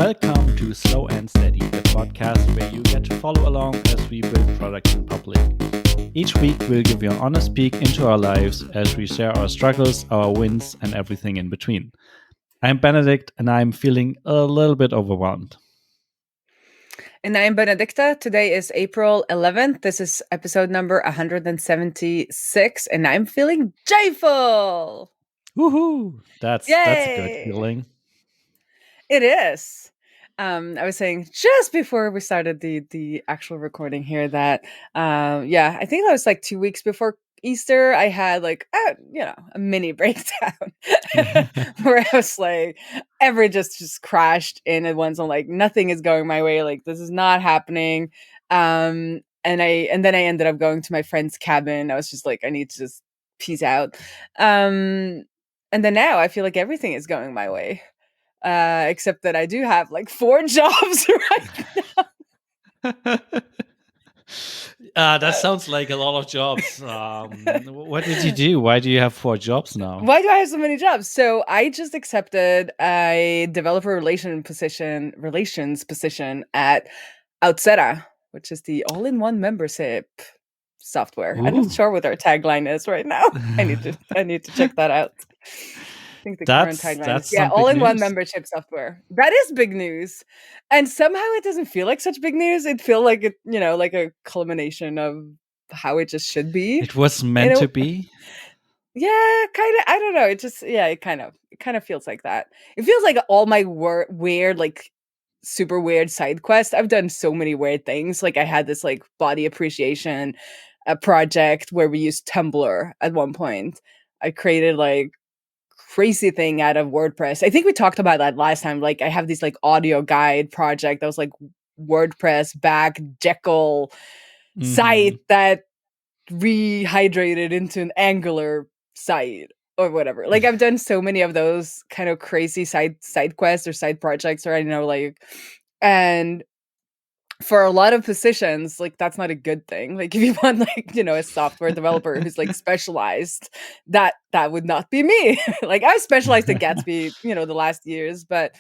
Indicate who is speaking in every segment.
Speaker 1: Welcome to Slow and Steady, the podcast where you get to follow along as we build products in public. Each week, we'll give you an honest peek into our lives as we share our struggles, our wins, and everything in between. I'm Benedikt, and I'm feeling a little bit overwhelmed.
Speaker 2: And I'm Benedicte. Today is April 11th. This is episode number 176, and I'm feeling joyful.
Speaker 1: Woohoo! That's a good feeling.
Speaker 2: It is. I was saying just before we started the actual recording here that I think that was like 2 weeks before Easter. I had like a mini breakdown where I was like just crashed in at once. I'm like, nothing is going my way. Like, this is not happening. And then I ended up going to my friend's cabin. I was just like, I need to just peace out. And then now I feel like everything is going my way. Except that I do have like 4 jobs right
Speaker 1: now. That sounds like a lot of jobs. What did you do? Why do you have 4 jobs now?
Speaker 2: Why do I have so many jobs? So I just accepted a developer relations position at Outseta, which is the all-in-one membership software. Ooh. I'm not sure what our tagline is right now. I need to check that out. I think the current tagline is all-in-one membership software. That is big news, and somehow it doesn't feel like such big news. It feels like it, like a culmination of how it just should be.
Speaker 1: It was meant to be.
Speaker 2: Yeah, kind of. I don't know. It just it kind of feels like that. It feels like all my weird, like super weird side quests. I've done so many weird things. Like I had this like body appreciation project where we used Tumblr at one point. I created like crazy thing out of WordPress. I think we talked about that last time. Like I have this like audio guide project that was like WordPress back Jekyll site that rehydrated into an Angular site or whatever. Like I've done so many of those kind of crazy side quests or side projects, or I know, like, and for a lot of positions, like that's not a good thing. Like if you want like, a software developer who's like specialized, that would not be me. Like I specialized at Gatsby, the last years, but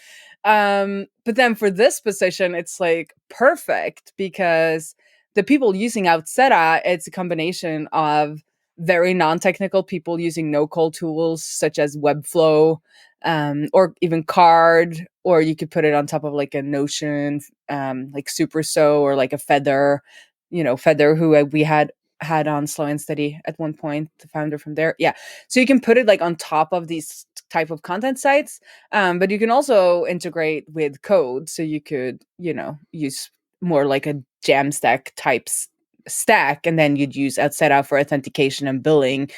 Speaker 2: then for this position, it's like perfect because the people using Outseta, it's a combination of very non-technical people using no-code tools such as Webflow, or even Card, or you could put it on top of like a Notion, like SuperSo, or like a Feather, Feather, who we had on Slow and Steady at one point, the founder from there. Yeah. So you can put it like on top of these type of content sites, but you can also integrate with code. So you could, use more like a Jamstack types stack, and then you'd use Outseta for authentication and billing,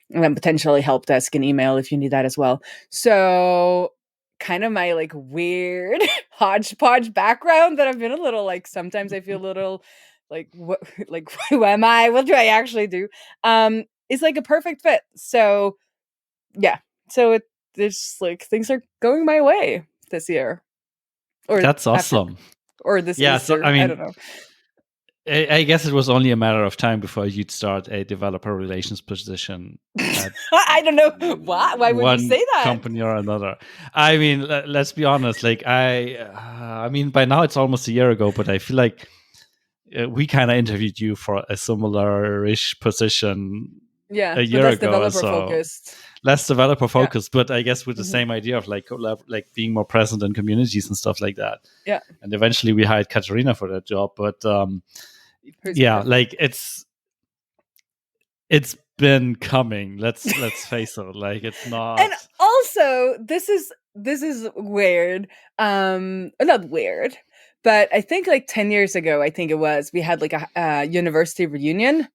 Speaker 2: and then potentially help desk and email if you need that as well. So kind of my like weird hodgepodge background that I've been a little like, sometimes I feel a little like, what, like, who am I? What do I actually do? It's like a perfect fit. So yeah. So there's like, things are going my way this year.
Speaker 1: Or that's awesome.
Speaker 2: Or this Easter. So, I don't know.
Speaker 1: I guess it was only a matter of time before you'd start a developer relations position.
Speaker 2: I don't know why. Why would you say that?
Speaker 1: Company or another. I mean, let's be honest. Like I mean, by now it's almost a year ago, but I feel like we kind of interviewed you for a similar-ish position.
Speaker 2: Yeah,
Speaker 1: a year ago.
Speaker 2: Less
Speaker 1: developer focused, but I guess with the same idea of like being more present in communities and stuff like that.
Speaker 2: Yeah.
Speaker 1: And eventually we hired Katarina for that job, but like it's been coming. Let's face it. Like it's not.
Speaker 2: And also, this is weird. Not weird, but I think like 10 years ago, I think it was, we had like a university reunion.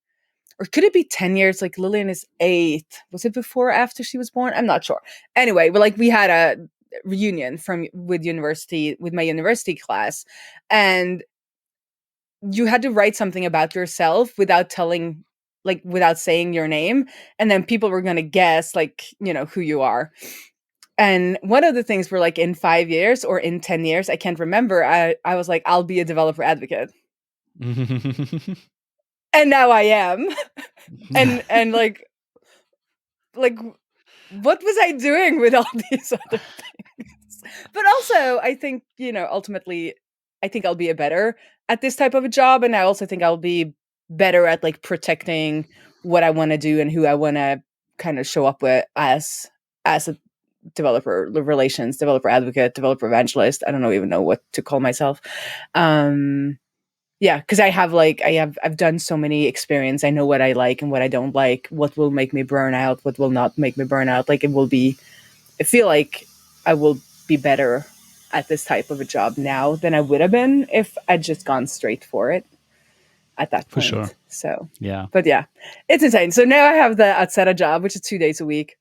Speaker 2: Or could it be 10 years? Like Lillian is 8. Was it before or after she was born? I'm not sure. Anyway, but like we had a reunion with my university class, and you had to write something about yourself without saying your name, and then people were going to guess like, who you are. And one of the things were like, in 5 years or in 10 years, I can't remember. I was like, I'll be a developer advocate. And now I am. and like what was I doing with all these other things? But also, I think, ultimately, I think I'll be a better at this type of a job. And I also think I'll be better at like protecting what I want to do and who I want to kind of show up with as a developer relations, developer advocate, developer evangelist. I don't even know what to call myself. Yeah, because I've done so many experience. I know what I like and what I don't like, what will make me burn out, what will not make me burn out. Like I feel like I will be better at this type of a job now than I would have been if I'd just gone straight for it at that
Speaker 1: For sure.
Speaker 2: point. So,
Speaker 1: Yeah.
Speaker 2: but yeah, it's insane. So now I have the Outseta job, which is 2 days a week,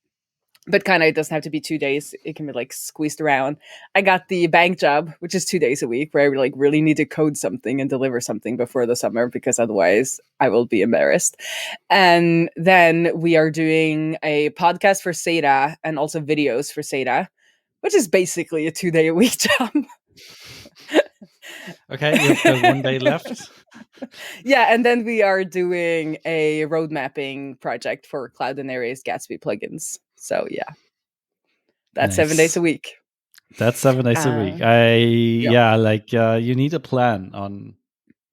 Speaker 2: but kind of it doesn't have to be 2 days. It can be like squeezed around. I got the bank job, which is 2 days a week, where I like really need to code something and deliver something before the summer because otherwise I will be embarrassed. And then we are doing a podcast for Outseta and also videos for Outseta, which is basically a 2 day a week job.
Speaker 1: Okay, you've got 1 day left.
Speaker 2: Yeah, and then we are doing a road mapping project for Cloud and Ares Gatsby plugins. So yeah, that's 7 days a week.
Speaker 1: That's 7 days a week. You need a plan on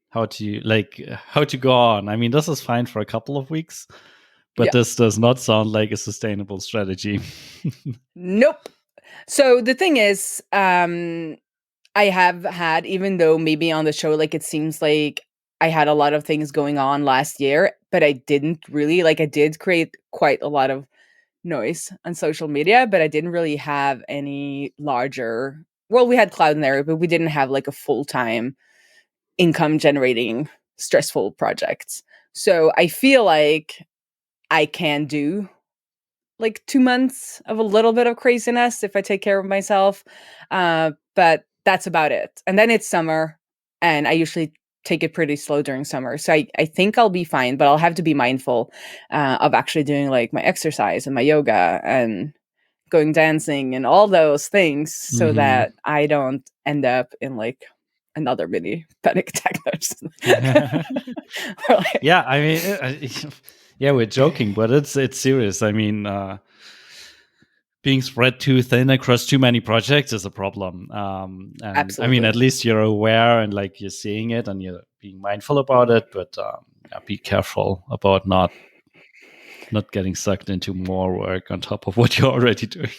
Speaker 1: how to go on. I mean, this is fine for a couple of weeks, but this does not sound like a sustainable strategy.
Speaker 2: Nope. So the thing is, I have had, even though maybe on the show, like it seems like I had a lot of things going on last year, but I didn't really, I did create quite a lot of noise on social media, but I didn't really have any larger, well, we had Cloud and Ares, but we didn't have like a full-time income generating stressful projects. So I feel like I can do like 2 months of a little bit of craziness if I take care of myself. But that's about it. And then it's summer, and I usually take it pretty slow during summer. So I think I'll be fine, but I'll have to be mindful of actually doing like my exercise and my yoga and going dancing and all those things so that I don't end up in like another mini panic attack.
Speaker 1: Yeah, I mean, yeah, we're joking, but it's serious. I mean, being spread too thin across too many projects is a problem. And
Speaker 2: Absolutely.
Speaker 1: I mean, at least you're aware and like you're seeing it and you're being mindful about it, but be careful about not getting sucked into more work on top of what you're already doing.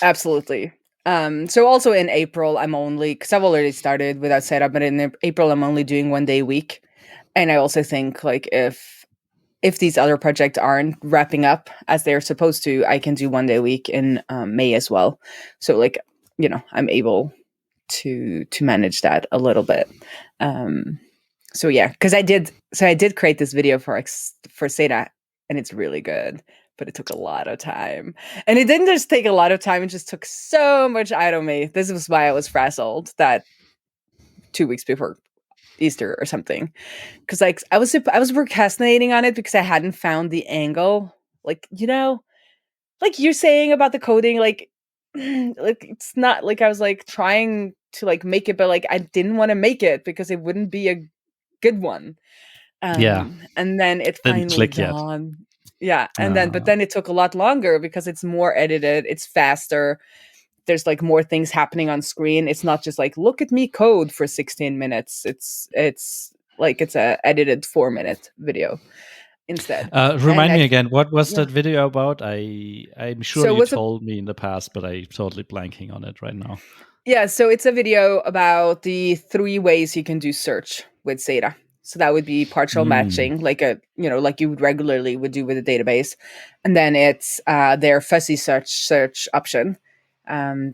Speaker 2: Absolutely. So also in April, because I've already started without setup, but in April, I'm only doing 1 day a week. And I also think like if these other projects aren't wrapping up as they're supposed to, I can do 1 day a week in May as well. So like, I'm able to manage that a little bit. So yeah, because I did create this video for Outseta, and it's really good, but it took a lot of time. And it didn't just take a lot of time, it just took so much out of me. This was why I was frazzled that 2 weeks before Easter or something. Because like I was procrastinating on it because I hadn't found the angle. Like, like you're saying about the coding, like it's not like I was like trying to like make it, but like I didn't want to make it because it wouldn't be a good one.
Speaker 1: Yeah.
Speaker 2: And then it
Speaker 1: Didn't
Speaker 2: finally
Speaker 1: click yet.
Speaker 2: dawned. Yeah. And but then it took a lot longer because it's more edited, it's faster. There's like more things happening on screen. It's not just like, look at me code for 16 minutes. It's like it's a edited 4-minute video instead.
Speaker 1: Remind me again, what was that video about? I'm sure you told me in the past, but I'm totally blanking on it right now.
Speaker 2: Yeah, so it's a video about the 3 ways you can do search with Outseta. So that would be partial matching, like like you would regularly would do with a database, and then it's their fuzzy search option,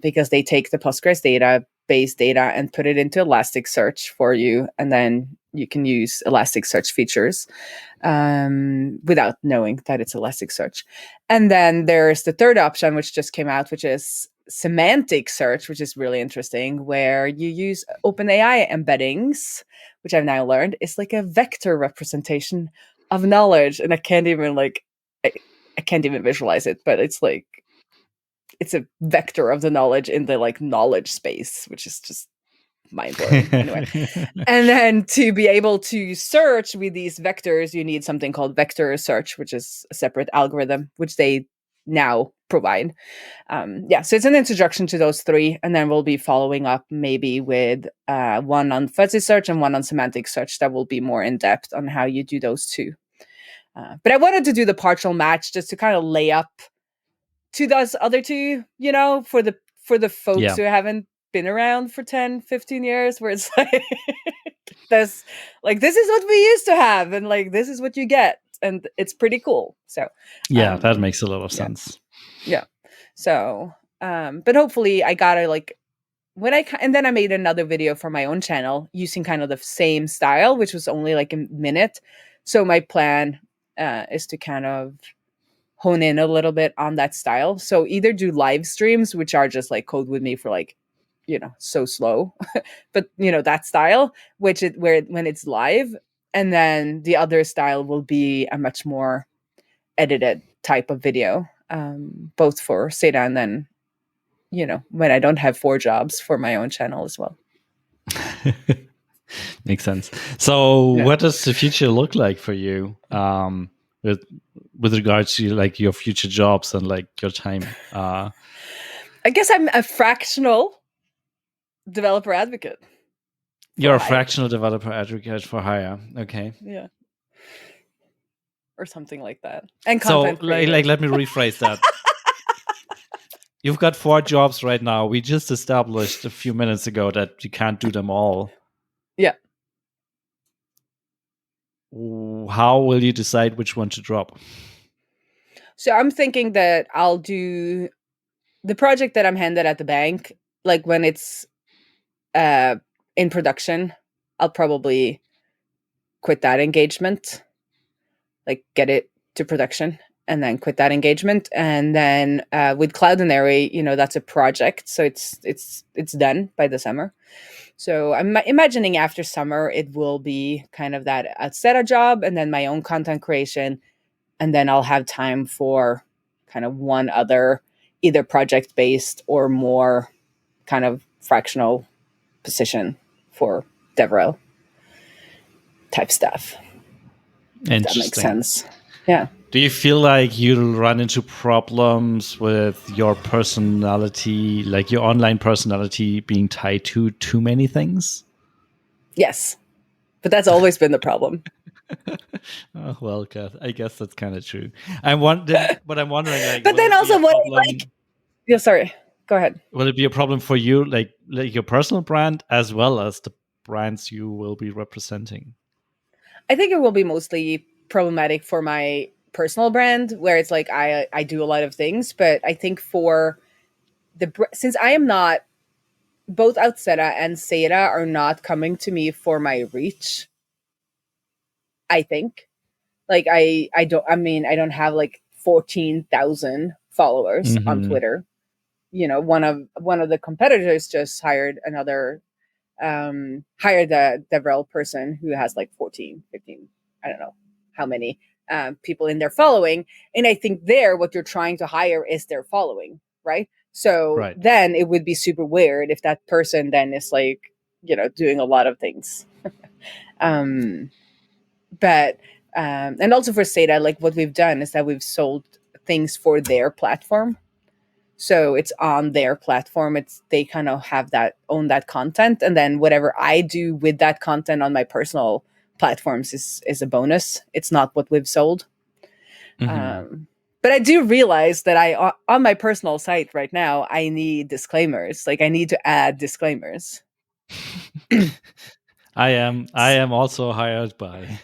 Speaker 2: because they take the Postgres database data and put it into Elasticsearch for you, and then you can use Elasticsearch features without knowing that it's Elasticsearch. And then there's the third option, which just came out, which is semantic search, which is really interesting, where you use OpenAI embeddings, which I've now learned is like a vector representation of knowledge. And I can't even I can't even visualize it, but it's like, it's a vector of the knowledge in the like knowledge space, which is just mind-blowing. Anyway. And then to be able to search with these vectors, you need something called vector search, which is a separate algorithm, which they now provide. So it's an introduction to those three, and then we'll be following up maybe with one on fuzzy search and one on semantic search that will be more in depth on how you do those two. But I wanted to do the partial match just to kind of lay up to those other two, for the folks who haven't been around for 10, 15 years, where it's like this is what we used to have, and like this is what you get, and it's pretty cool. So
Speaker 1: that makes a lot of sense.
Speaker 2: Yeah. So but hopefully I gotta like and then I made another video for my own channel using kind of the same style, which was only like a minute. So my plan is to kind of hone in a little bit on that style. So either do live streams, which are just like code with me for like, so slow, but that style, when it's live, and then the other style will be a much more edited type of video, both for Outseta and then, when I don't have 4 jobs for my own channel as well.
Speaker 1: Makes sense. So what does the future look like for you with regards to like your future jobs and like your time?
Speaker 2: I guess I'm a fractional developer advocate.
Speaker 1: You're a fractional developer advocate for hire. Okay.
Speaker 2: Yeah. Or something like that. And content creator.
Speaker 1: Like let me rephrase that. You've got 4 jobs right now. We just established a few minutes ago that you can't do them all.
Speaker 2: Yeah.
Speaker 1: How will you decide which one to drop?
Speaker 2: So I'm thinking that I'll do the project that I'm handed at the bank, like when it's in production, I'll probably quit that engagement, like get it to production and then quit that engagement. And then with Cloudinary, that's a project, so it's done by the summer. So I'm imagining after summer it will be kind of that Outseta job and then my own content creation, and then I'll have time for kind of one other either project based or more kind of fractional position for DevRel type stuff. If that makes sense. Yeah.
Speaker 1: Do you feel like you'll run into problems with your personality, like your online personality being tied to too many things?
Speaker 2: Yes. But that's always been the problem.
Speaker 1: Oh, well, I guess that's kind of true. But I'm wondering, like,
Speaker 2: but then also yeah, sorry. Go ahead.
Speaker 1: Will it be a problem for you, like your personal brand as well as the brands you will be representing?
Speaker 2: I think it will be mostly problematic for my personal brand, where it's like I do a lot of things, but I think for since I am not, both Outseta and Outseta are not coming to me for my reach. I think, like I don't have like 14,000 followers on Twitter. One of the competitors just hired another hired the DevRel person who has like 14, 15, I don't know how many people in their following. And I think what you're trying to hire is their following, right? So then it would be super weird if that person then is like, doing a lot of things. But and also for Outseta, like what we've done is that we've sold things for their platform. So it's on their platform. They kind of have own that content. And then whatever I do with that content on my personal platforms is a bonus. It's not what we've sold. But I do realize that on my personal site right now, I need disclaimers. Like I need to add disclaimers.
Speaker 1: I am also hired by.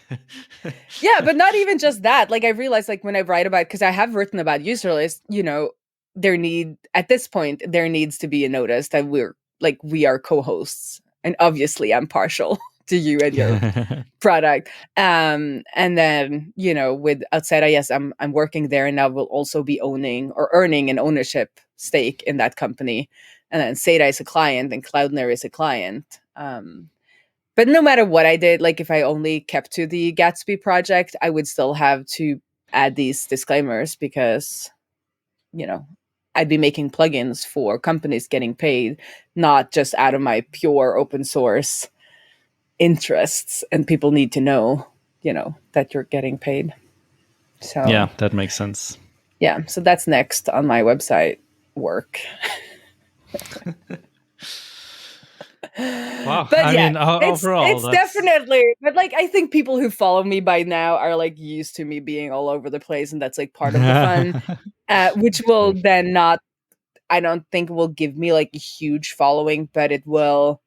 Speaker 2: Yeah, but not even just that. Like I realized, like when I write about, because I have written about Userlist, at this point there needs to be a notice that we are co-hosts, and obviously I'm partial to you and your product. And then with Outseta, yes, I'm working there, and I will also be owning or earning an ownership stake in that company. And then Outseta is a client, and Cloudinary is a client. But no matter what I did, like if I only kept to the Gatsby project, I would still have to add these disclaimers because I'd be making plugins for companies getting paid, not just out of my pure open source interests. And people need to know, that you're getting paid. So
Speaker 1: yeah, that makes sense.
Speaker 2: Yeah, so that's next on my website work.
Speaker 1: Wow.
Speaker 2: But
Speaker 1: I
Speaker 2: yeah,
Speaker 1: mean, overall,
Speaker 2: it's
Speaker 1: that's
Speaker 2: definitely, but like I think people who follow me by now are like used to me being all over the place, and that's like part of the fun. Which will then not, I don't think will give me like a huge following, but it will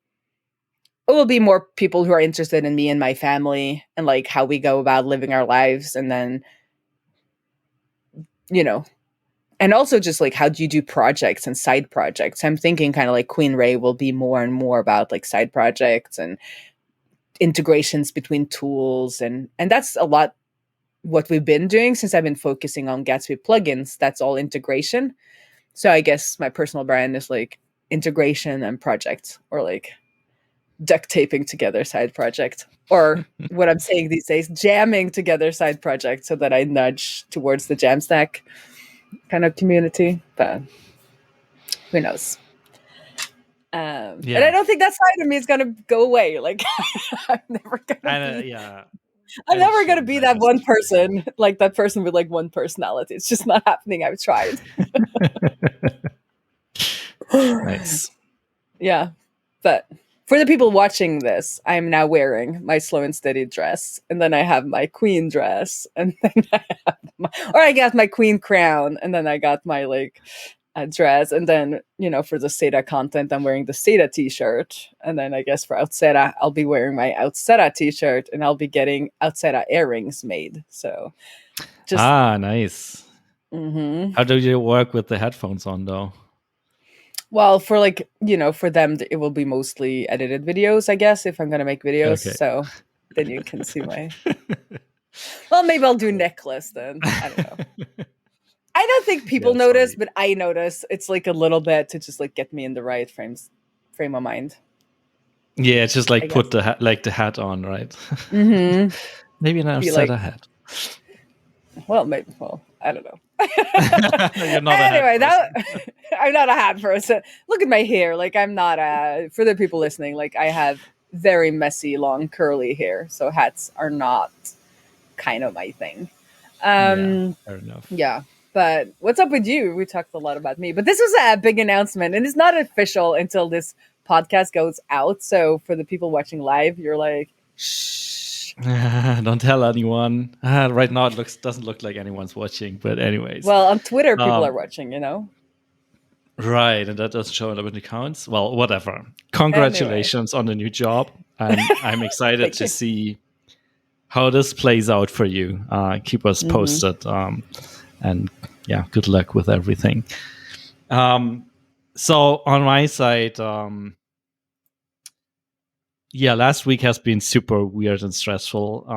Speaker 2: be more people who are interested in me and my family and like how we go about living our lives, and then you know and also just like how do you do projects and side projects. I'm thinking kind of like Queen Raae will be more and more about like side projects and integrations between tools, and that's a lot what we've been doing since I've been focusing on Gatsby plugins. That's all integration. So I guess my personal brand is like integration and projects, or like duct taping together side project, or what I'm saying these days, jamming together side projects, so that I nudge towards the Jamstack kind of community. But who knows? And I
Speaker 1: yeah.
Speaker 2: don't think that side of me is gonna go away. Like I'm never gonna
Speaker 1: And
Speaker 2: be
Speaker 1: yeah,
Speaker 2: I'm
Speaker 1: and it
Speaker 2: never gonna
Speaker 1: shouldn't,
Speaker 2: be
Speaker 1: I
Speaker 2: that
Speaker 1: guess.
Speaker 2: one person, like that person with like one personality. It's just not happening. I've tried.
Speaker 1: Nice.
Speaker 2: Yeah. But for the people watching this, I'm now wearing my slow and steady dress, and then I have my queen dress, and then I got my queen crown, and then I got my like dress, and then for the Seta content, I'm wearing the Seta t-shirt, and then I guess for Outseta, I'll be wearing my Outseta t-shirt, and I'll be getting Outseta earrings made. So just
Speaker 1: Nice.
Speaker 2: mhm.
Speaker 1: How do you work with the headphones on though?
Speaker 2: Well, for like, for them, it will be mostly edited videos, I guess, if I'm going to make videos.
Speaker 1: Okay.
Speaker 2: So then you can see well, maybe I'll do necklace then. I don't know. I don't think people
Speaker 1: Yeah,
Speaker 2: notice,
Speaker 1: sorry.
Speaker 2: but I notice. It's like a little bit to just like get me in the right frame of mind,
Speaker 1: Yeah, it's just
Speaker 2: I
Speaker 1: like put
Speaker 2: guess.
Speaker 1: the hat on, right?
Speaker 2: Mm-hmm.
Speaker 1: Maybe now
Speaker 2: Be
Speaker 1: set
Speaker 2: like,
Speaker 1: a hat.
Speaker 2: well, maybe, well, I don't know.
Speaker 1: You're not a hat
Speaker 2: Anyway, that
Speaker 1: person.
Speaker 2: I'm not a hat person. Look at my hair. Like I'm not for the people listening, like I have very messy, long, curly hair. So hats are not kind of my thing.
Speaker 1: Yeah,
Speaker 2: Um,
Speaker 1: fair enough.
Speaker 2: yeah. But what's up with you? We talked a lot about me, but this is a big announcement, and it's not official until this podcast goes out. So for the people watching live, you're like, shh.
Speaker 1: Don't tell anyone. Right now, it doesn't look like anyone's watching. But anyways,
Speaker 2: Well, on Twitter, people are
Speaker 1: um,
Speaker 2: watching.
Speaker 1: right, and that doesn't show up in the accounts. Well, whatever.
Speaker 2: Anyway,
Speaker 1: Congratulations on the new job, and I'm excited
Speaker 2: thank
Speaker 1: to
Speaker 2: you.
Speaker 1: see how this plays out for you. Keep us
Speaker 2: Mm-hmm.
Speaker 1: posted, and yeah, good luck with everything. So on my side, yeah, last week has been super weird and stressful.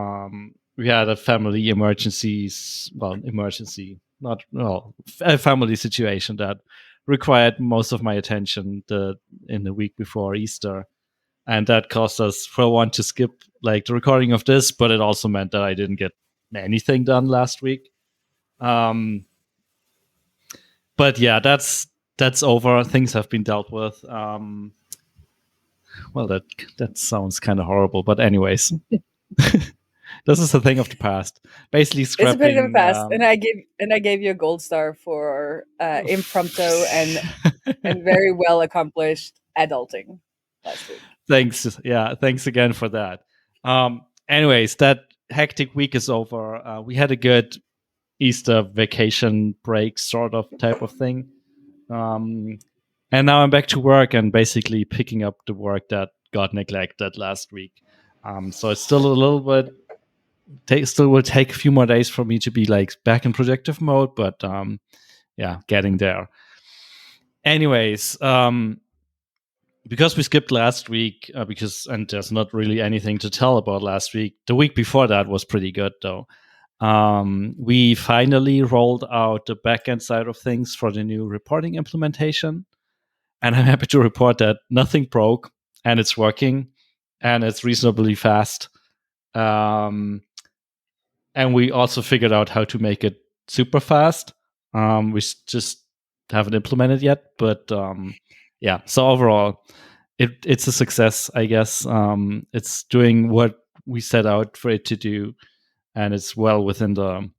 Speaker 1: We had a family emergency, not well, a family situation that required most of my attention in the week before Easter, and that caused us for one to skip like the recording of this, but it also meant that I didn't get anything done last week. Um, but yeah, that's over. Things have been dealt with. Well, that sounds kind of horrible, but anyways, this is a thing of the past. Basically,
Speaker 2: It's a bit of a
Speaker 1: scrapping.
Speaker 2: fast, and I gave you a gold star for impromptu and very well accomplished adulting last week.
Speaker 1: Thanks, yeah, thanks again for that. Anyways, that hectic week is over. We had a good Easter vacation break, sort of type of thing. Um, and now I'm back to work and basically picking up the work that got neglected last week. So it's still a little bit still will take a few more days for me to be like back in productive mode, but yeah, getting there. Anyways, because we skipped last week, and there's not really anything to tell about last week. The week before that was pretty good though. We finally rolled out the backend side of things for the new reporting implementation, and I'm happy to report that nothing broke and it's working and it's reasonably fast. And we also figured out how to make it super fast. We just haven't implemented yet, but yeah. So overall, it's a success, I guess. It's doing what we set out for it to do, and it's well within the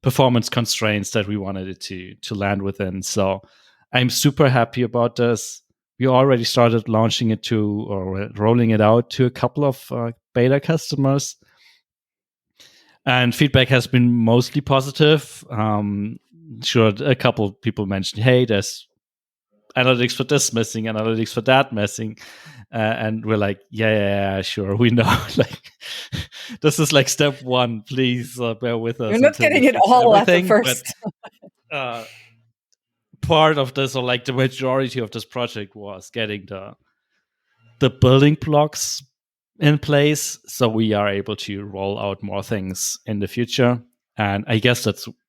Speaker 1: performance constraints that we wanted it to land within. So I'm super happy about this. We already started launching it to, or rolling it out to, a couple of beta customers, and feedback has been mostly positive. Sure, a couple of people mentioned, hey, there's analytics for this missing, analytics for that missing, and we're like, yeah, sure, we know. Like, this is like step one. Please bear with us
Speaker 2: You're not
Speaker 1: until we
Speaker 2: getting it
Speaker 1: fix
Speaker 2: all at the
Speaker 1: everything.
Speaker 2: first.
Speaker 1: But part of this, or like the majority of this project, was getting the building blocks in place, so we are able to roll out more things in the future. And I guess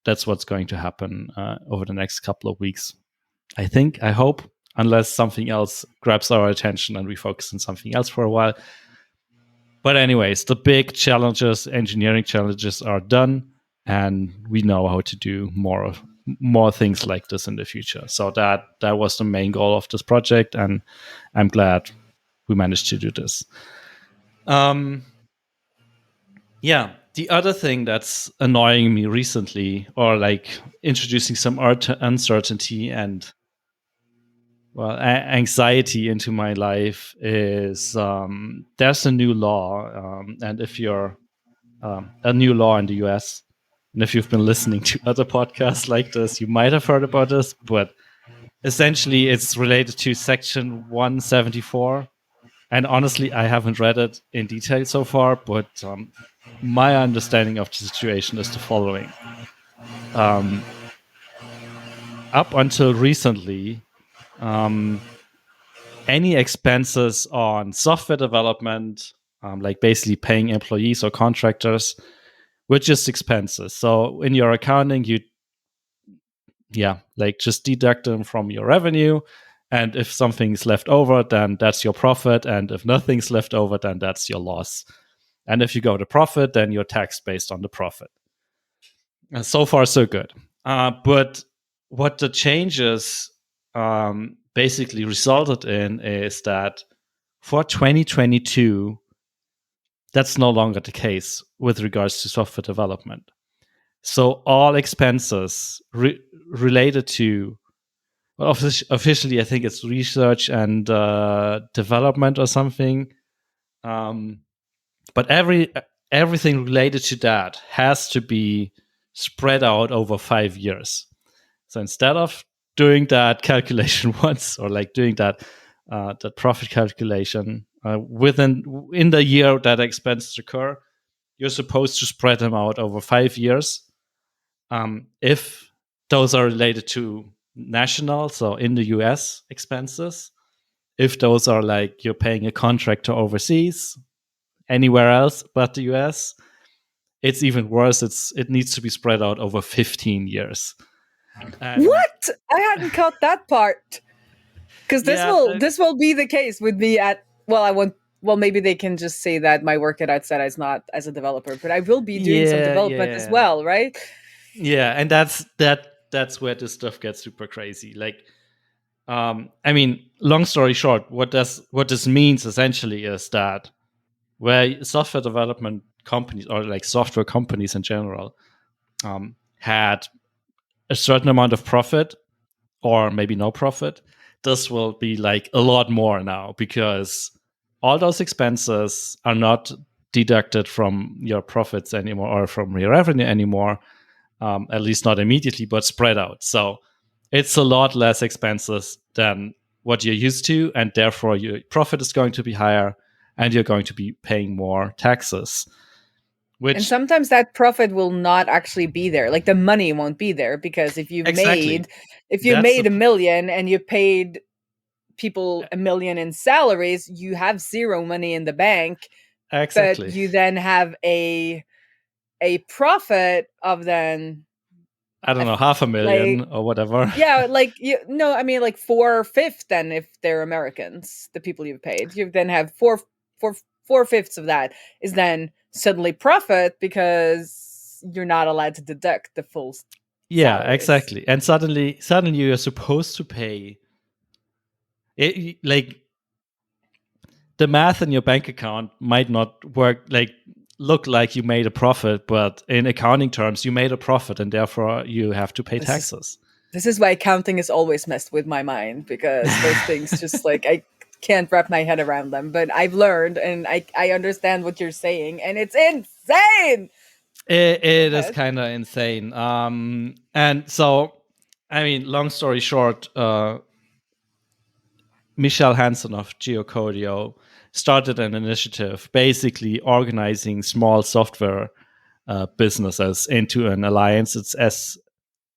Speaker 1: that's what's going to happen over the next couple of weeks. I hope, unless something else grabs our attention and we focus on something else for a while. But anyways, the big challenges, engineering challenges, are done, and we know how to do more things like this in the future. So that was the main goal of this project, and I'm glad we managed to do this. Yeah, the other thing that's annoying me recently, or like introducing some uncertainty and, well, anxiety into my life, is there's a new law, and if you're a new law in the US, and if you've been listening to other podcasts like this, you might have heard about this, but essentially it's related to Section 174. And honestly, I haven't read it in detail so far, but my understanding of the situation is the following. Up until recently, any expenses on software development, like basically paying employees or contractors, were just expenses. So in your accounting, you just deduct them from your revenue. And if something's left over, then that's your profit. And if nothing's left over, then that's your loss. And if you go to profit, then you're taxed based on the profit. And so far, so good. But what the changes basically resulted in is that for 2022, that's no longer the case with regards to software development. So all expenses related to, well, officially, I think it's research and development or something. But everything related to that has to be spread out over 5 years. So instead of doing that calculation once, or like doing that profit calculation in the year that expenses occur, you're supposed to spread them out over 5 years. If those are related to national, so in the US expenses, if those are like you're paying a contractor overseas, anywhere else but the US, it's even worse. It needs to be spread out over 15 years. And
Speaker 2: what? I hadn't caught that part. Because this will be the case with me at, well, I won't. Well, maybe they can just say that my work at Outseta is not as a developer, but I will be doing some development as well, right?
Speaker 1: Yeah, and that's where this stuff gets super crazy. Like, I mean, long story short, what this means essentially is that where software development companies, or like software companies in general, had a certain amount of profit, or maybe no profit, this will be like a lot more now, because all those expenses are not deducted from your profits anymore, or from your revenue anymore, at least not immediately, but spread out. So it's a lot less expenses than what you're used to, and therefore your profit is going to be higher, and you're going to be paying more taxes.
Speaker 2: And sometimes that profit will not actually be there. Like the money won't be there, because if you made $1 million and you paid people $1 million in salaries, you have zero money in the bank.
Speaker 1: Exactly.
Speaker 2: But you then have a profit of, then
Speaker 1: I don't know, $500,000 or whatever.
Speaker 2: Yeah, like I mean like 4/5. Then if they're Americans, the people you've paid, you then have 4/5 of that is then suddenly profit, because you're not allowed to deduct the full.
Speaker 1: Yeah,
Speaker 2: salaries.
Speaker 1: Exactly. And suddenly you're supposed to pay like the math in your bank account might not work. Like look like you made a profit, but in accounting terms, you made a profit, and therefore you have to pay
Speaker 2: This is
Speaker 1: taxes.
Speaker 2: this is why accounting is always messed with my mind, because those things just like I can't wrap my head around them. But I've learned, and I understand what you're saying, and it's insane. Go
Speaker 1: It is
Speaker 2: ahead.
Speaker 1: kind of insane. And so, I mean, long story short, Michelle Hansen of Geocodio started an initiative basically organizing small software businesses into an alliance. It's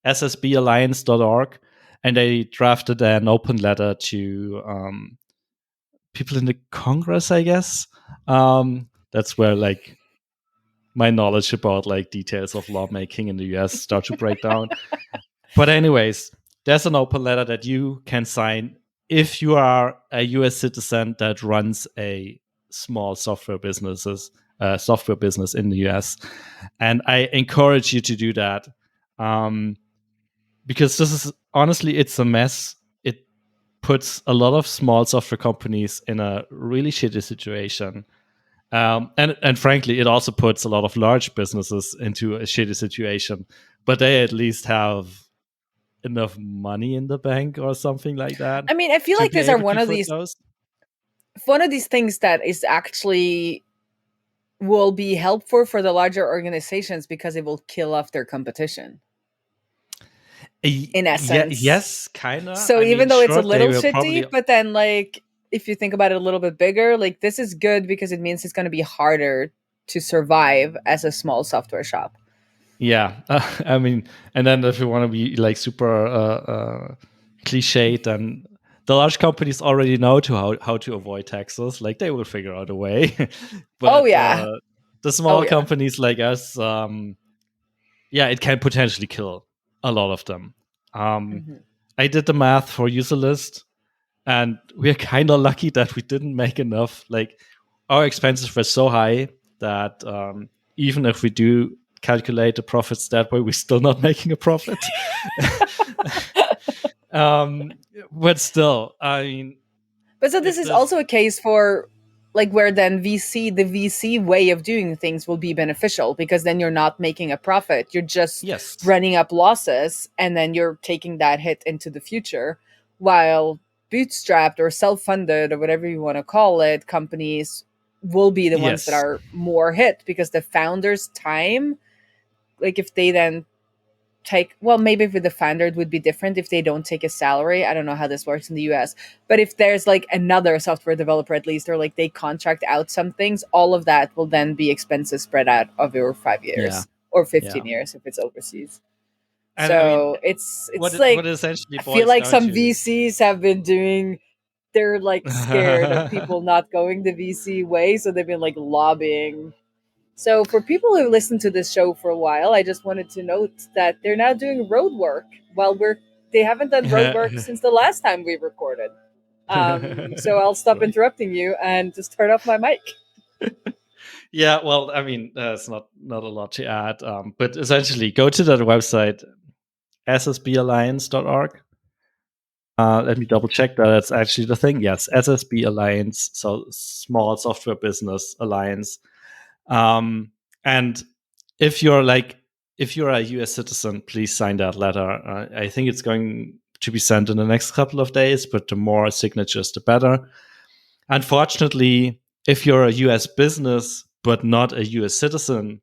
Speaker 1: ssballiance.org. And they drafted an open letter to people in the Congress, I guess. That's where like my knowledge about like details of lawmaking in the US start to break down. But anyways, there's an open letter that you can sign if you are a US citizen that runs a small software business in the US. And I encourage you to do that. Um, because this is honestly, it's a mess. It puts a lot of small software companies in a really shitty situation. And frankly, it also puts a lot of large businesses into a shitty situation, but they at least have enough money in the bank or something like that
Speaker 2: I mean, I feel
Speaker 1: to
Speaker 2: like
Speaker 1: be
Speaker 2: these are
Speaker 1: able to foot those.
Speaker 2: one of these things that is actually will be helpful for the larger organizations because it will kill off their competition in
Speaker 1: Yeah,
Speaker 2: essence.
Speaker 1: yes, kinda.
Speaker 2: So
Speaker 1: I mean,
Speaker 2: even though it's a
Speaker 1: sure, they
Speaker 2: little
Speaker 1: will
Speaker 2: shitty,
Speaker 1: probably.
Speaker 2: but then like if you think about it a little bit bigger, like this is good because it means it's going to be harder to survive as a small software shop.
Speaker 1: Yeah, I mean, and then if you want to be like super cliched, then the large companies already know to how to avoid taxes. Like they will figure out a way.
Speaker 2: Oh
Speaker 1: But
Speaker 2: yeah.
Speaker 1: the
Speaker 2: Oh
Speaker 1: small
Speaker 2: yeah.
Speaker 1: companies like us, yeah, it can potentially kill a lot of them. Um,
Speaker 2: Mhm.
Speaker 1: I did the math for Userlist, and we're kind of lucky that we didn't make enough. Like our expenses were so high that even if we do calculate the profits that way, we're still not making a profit. um, but still, I mean,
Speaker 2: But so this
Speaker 1: if
Speaker 2: is
Speaker 1: this,
Speaker 2: also a case for like where then the VC way of doing things will be beneficial because then you're not making a profit. You're just
Speaker 1: yes,
Speaker 2: running up losses and then you're taking that hit into the future. While bootstrapped or self-funded or whatever you want to call it, companies will be the ones that
Speaker 1: yes,
Speaker 2: are more hit because the founder's time, like if they then take, well, maybe with the founder it would be different if they don't take a salary. I don't know how this works in the US, but if there's like another software developer at least, or like they contract out some things, all of that will then be expenses spread out over five
Speaker 1: yeah,
Speaker 2: years or
Speaker 1: yeah.
Speaker 2: 15 years if it's overseas.
Speaker 1: And I mean,
Speaker 2: So it's
Speaker 1: what
Speaker 2: like
Speaker 1: it essentially
Speaker 2: I feel
Speaker 1: boils
Speaker 2: like
Speaker 1: down
Speaker 2: some
Speaker 1: to.
Speaker 2: VCs have been doing, they're like scared of people not going the VC way, so they've been like lobbying. So, for people who listen to this show for a while, I just wanted to note that they're now doing road work while they haven't done road work since the last time we recorded. So I'll stop
Speaker 1: Right.
Speaker 2: interrupting you and just turn off my mic.
Speaker 1: Yeah, well, I mean, there's not a lot to add, but essentially, go to that website ssballiance.org. Let me double check that that's actually the thing. Yes, SSB Alliance, so Small Software Business Alliance. And if you're like, if you're a US citizen, please sign that letter. I think it's going to be sent in the next couple of days, but the more signatures, the better. Unfortunately, if you're a US business but not a US citizen,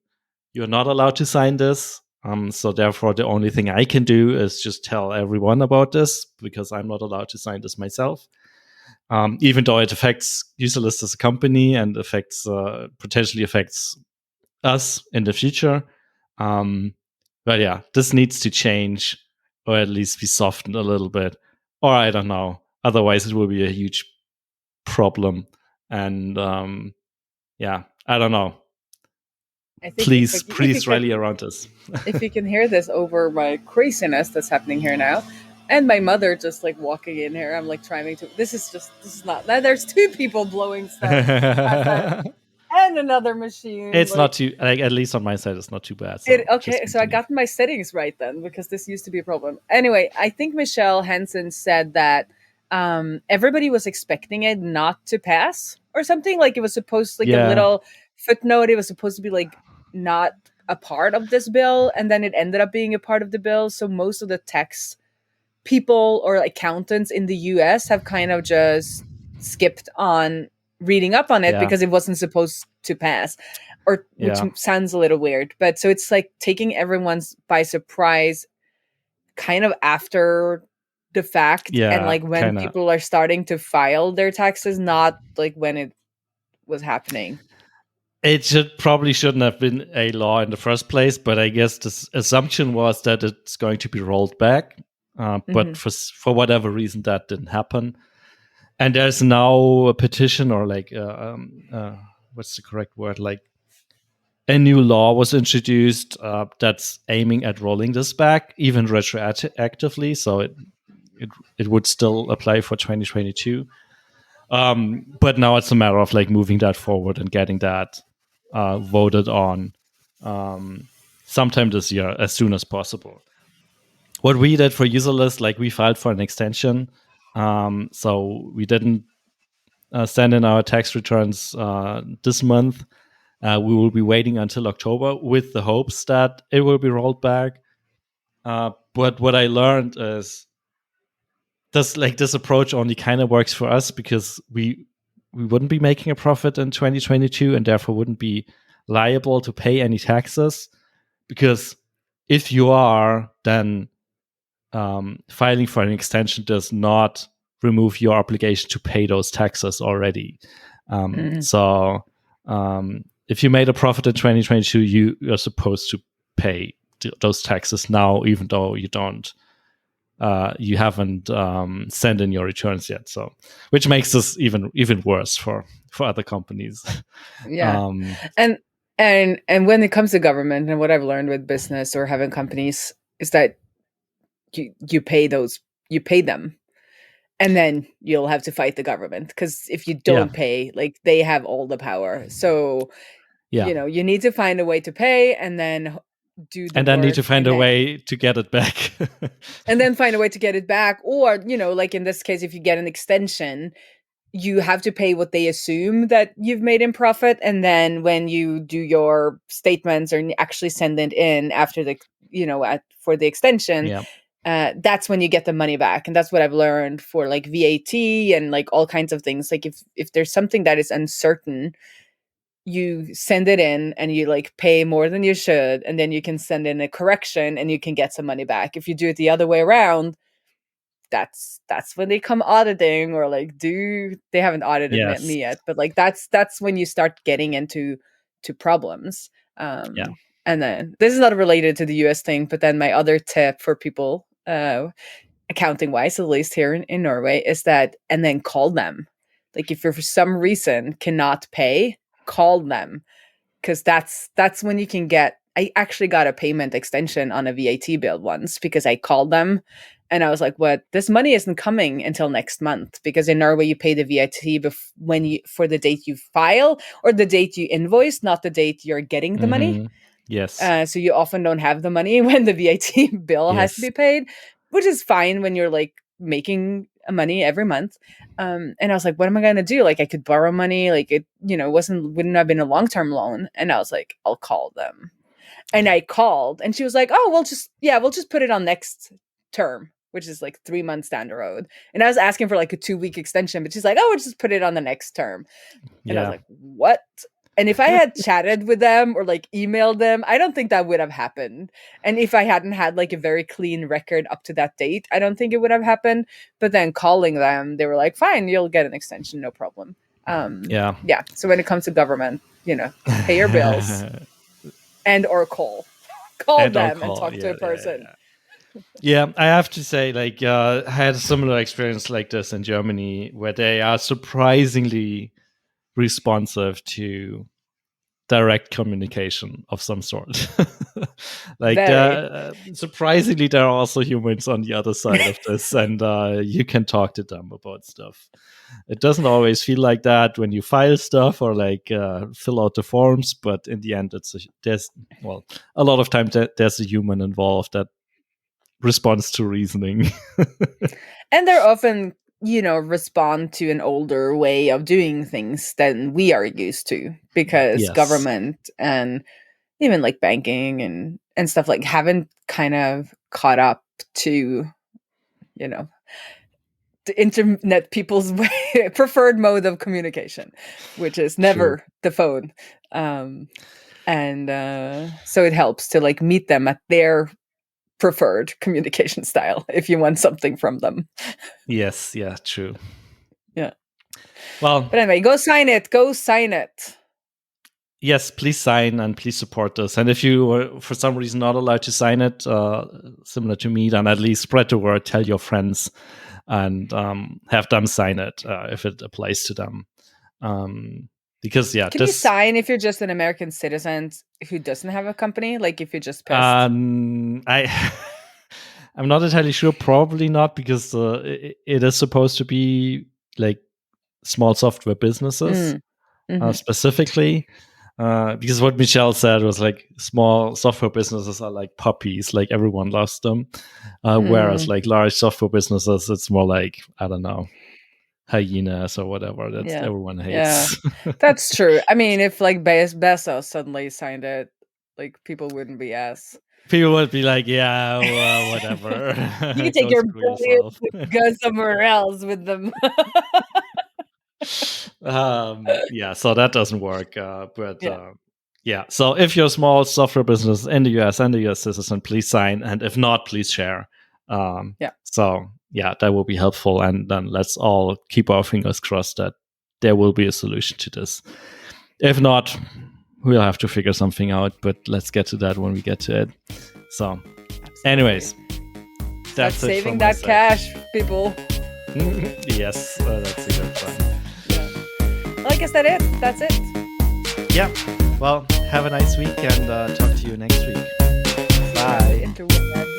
Speaker 1: you're not allowed to sign this. So therefore, the only thing I can do is just tell everyone about this because I'm not allowed to sign this myself. Even though it affects Userlist as a company and affects potentially affects us in the future. Um, but yeah, this needs to change or at least be softened a little bit. Or I don't know. Otherwise, it will be a huge problem. And yeah, I don't know.
Speaker 2: I think
Speaker 1: Please rally around us.
Speaker 2: if you can hear this over my craziness that's happening here now, and my mother just like walking in here, I'm like trying to. This is not. There's two people blowing stuff outside and another machine.
Speaker 1: It's not
Speaker 2: Like
Speaker 1: too like, at least on my side, it's not too bad.
Speaker 2: it,
Speaker 1: So just
Speaker 2: okay, so I
Speaker 1: continue.
Speaker 2: got my settings right then because this used to be a problem. Anyway, I think Michelle Hansen said that everybody was expecting it not to pass or something. Like it was supposed like a
Speaker 1: Yeah,
Speaker 2: little. footnote it was supposed to be like not a part of this bill, and then it ended up being a part of the bill. So most of the tax people or accountants in the US have kind of just skipped on reading up on it
Speaker 1: Yeah.
Speaker 2: because it wasn't supposed to pass, or which
Speaker 1: Yeah.
Speaker 2: sounds a little weird. But so it's like taking everyone's by surprise kind of after the fact, and
Speaker 1: Yeah.
Speaker 2: like when
Speaker 1: Kind of.
Speaker 2: people are starting to file their taxes, not like when it was happening.
Speaker 1: It shouldn't have been a law in the first place, but I guess the assumption was that it's going to be rolled back. But for whatever reason, that didn't happen. And there's now a petition, or like what's the correct word? Like a new law was introduced that's aiming at rolling this back, even retroactively. So it would still apply for 2022. But now it's a matter of like moving that forward and getting that voted on sometime this year, as soon as possible. What we did for Userlist, like we filed for an extension. So we didn't send in our tax returns this month. We will be waiting until October with the hopes that it will be rolled back. But what I learned is this approach only kind of works for us because we wouldn't be making a profit in 2022 and therefore wouldn't be liable to pay any taxes. Because if you are, then filing for an extension does not remove your obligation to pay those taxes already. So if you made a profit in 2022, you're supposed to pay those taxes now, even though you haven't sent in your returns yet. So, which makes this even worse for other companies.
Speaker 2: Yeah. And when it comes to government, and what I've learned with business or having companies is that you pay them, and then you'll have to fight the government, because if you don't pay, like they have all the power. So you need to find a way to pay, and then do the
Speaker 1: and then
Speaker 2: work,
Speaker 1: need to find a way to get it back.
Speaker 2: and then find a way to get it back. Or like in this case, if you get an extension, you have to pay what they assume that you've made in profit. And then when you do your statements or actually send it in after the, for the extension, that's when you get the money back. And that's what I've learned for like VAT and like all kinds of things. Like if there's something that is uncertain, you send it in and you like pay more than you should, and then you can send in a correction and you can get some money back. If you do it the other way around, that's when they come auditing, or like they haven't audited me yet, but like that's when you start getting into problems. And then this is not related to the US thing, but then my other tip for people accounting wise, at least here in Norway, is that, and then call them. Like if you're for some reason cannot pay, call them, because that's when you can get. I actually got a payment extension on a VAT bill once because I called them and I was like, "What? This money isn't coming until next month," because in Norway you pay the VAT for the date you file or the date you invoice, not the date you're getting the money.
Speaker 1: Yes.
Speaker 2: So you often don't have the money when the VAT bill has to be paid, which is fine when you're like making money every month. And I was like, what am I going to do? Like I could borrow money. Like it, wouldn't have been a long-term loan. And I was like, I'll call them. And I called and she was like, oh, we'll just put it on next term, which is like 3 months down the road. And I was asking for like a 2-week extension, but she's like, oh, we'll just put it on the next term. And I was like, what? And if I had chatted with them or like emailed them, I don't think that would have happened. And if I hadn't had like a very clean record up to that date, I don't think it would have happened. But then calling them, they were like, fine, you'll get an extension, no problem. Yeah. So when it comes to government, pay your bills and or call them and talk to a person.
Speaker 1: Yeah, I have to say, like, I had a similar experience like this in Germany, where they are surprisingly responsive to direct communication of some sort. Like, surprisingly, there are also humans on the other side of this, and you can talk to them about stuff. It doesn't always feel like that when you file stuff or like fill out the forms, but in the end, there's a lot of times there's a human involved that responds to reasoning.
Speaker 2: And they're often respond to an older way of doing things than we are used to, because
Speaker 1: Yes.
Speaker 2: government and even like banking and stuff like haven't kind of caught up to, the internet people's preferred mode of communication, which is
Speaker 1: True.
Speaker 2: never the phone. And so it helps to like meet them at their preferred communication style if you want something from them.
Speaker 1: Yes. Yeah. True.
Speaker 2: Yeah.
Speaker 1: Well,
Speaker 2: But anyway, go sign it. Go sign it.
Speaker 1: yes, please sign and please support us. And if you were for some reason not allowed to sign it, similar to me, then at least spread the word, tell your friends, and have them sign it if it applies to them. Because
Speaker 2: Can you sign if you're just an American citizen who doesn't have a company? Like if you're just pissed?
Speaker 1: I'm not entirely sure. Probably not, because it is supposed to be like small software businesses specifically. Because what Michelle said was like small software businesses are like puppies, like everyone loves them. Whereas like large software businesses, it's more like, I don't know, hyenas or whatever that everyone hates.
Speaker 2: Yeah, that's true. I mean, if like Bezos suddenly signed it, like people wouldn't be as.
Speaker 1: People would be like, yeah, well, whatever.
Speaker 2: You can take
Speaker 1: Go
Speaker 2: your
Speaker 1: screw
Speaker 2: billions
Speaker 1: yourself.
Speaker 2: and go somewhere else with them.
Speaker 1: Yeah, so that doesn't work. But
Speaker 2: Yeah.
Speaker 1: yeah, so if you're a small software business in the US and the US citizen, please sign. And if not, please share.
Speaker 2: Yeah.
Speaker 1: So yeah, that will be helpful. And then let's all keep our fingers crossed that there will be a solution to this. If not, we'll have to figure something out. But let's get to that when we get to it. So, anyways, that's it.
Speaker 2: Saving that cash, people.
Speaker 1: Yes, that's a good plan.
Speaker 2: Well, I guess that's it.
Speaker 1: Yeah. Well, have a nice week and talk to you next week. Bye.
Speaker 2: Interweb.